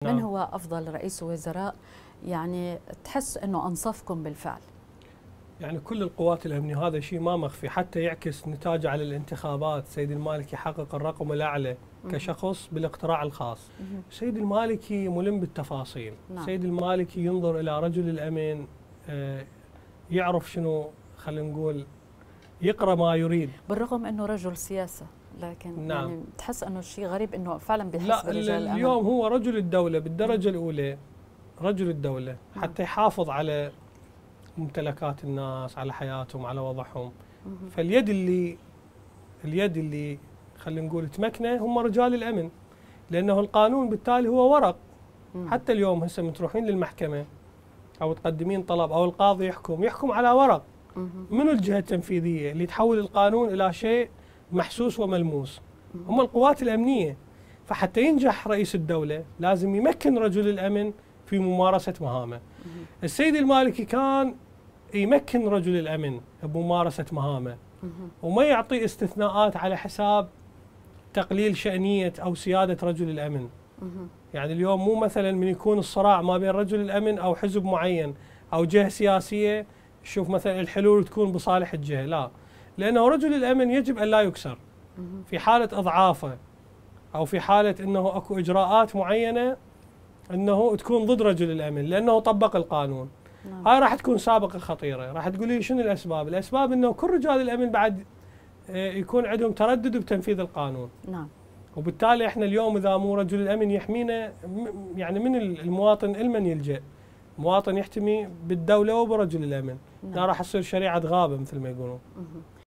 من هو أفضل رئيس وزراء يعني تحس أنه أنصفكم بالفعل؟ يعني كل القوات الأمنية، هذا شيء ما مخفي، حتى يعكس نتاجه على الانتخابات. سيد المالكي حقق الرقم الأعلى كشخص بالاقتراع الخاص. سيد المالكي ملم بالتفاصيل. نعم. سيد المالكي ينظر إلى رجل الأمن، يعرف شنو، خلينا نقول يقرأ ما يريد. بالرغم أنه رجل سياسة، لكن نعم. يعني تحس أنه الشيء غريب أنه فعلا بيحس لا، برجال الأمن. اليوم هو رجل الدولة بالدرجة الأولى، رجل الدولة حتى يحافظ على ممتلكات الناس، على حياتهم، على وضعهم. فاليد اللي خلينا نقول تمكنه هم رجال الأمن، لأنه القانون بالتالي هو ورق. حتى اليوم هسه من تروحين للمحكمة أو تقدمين طلب أو القاضي يحكم على ورق. منو الجهة التنفيذية اللي تحول القانون إلى شيء محسوس وملموس؟ هم القوات الأمنية. فحتى ينجح رئيس الدولة لازم يمكن رجل الأمن في ممارسة مهامه. السيد المالكي كان يمكن رجل الأمن بممارسة مهامه وما يعطي استثناءات على حساب تقليل شأنية أو سيادة رجل الأمن. يعني اليوم مو مثلا من يكون الصراع ما بين رجل الأمن أو حزب معين أو جهة سياسية، شوف مثلا الحلول تكون بصالح الجهة، لا، لأنه رجل الأمن يجب أن لا يكسر في حالة إضعافه أو في حالة أنه أكو إجراءات معينة أنه تكون ضد رجل الأمن لأنه طبق القانون. هاي راح تكون سابقة خطيرة. راح تقولي شنو الأسباب؟ الأسباب أنه كل رجال الأمن بعد يكون عندهم تردد بتنفيذ القانون. نعم. وبالتالي احنا اليوم إذا مو رجل الأمن يحمينا، يعني من المواطن المن يلجأ؟ مواطن يحتمي بالدولة وبرجل الأمن. لا راح تصير شريعة غابة مثل ما يقولون.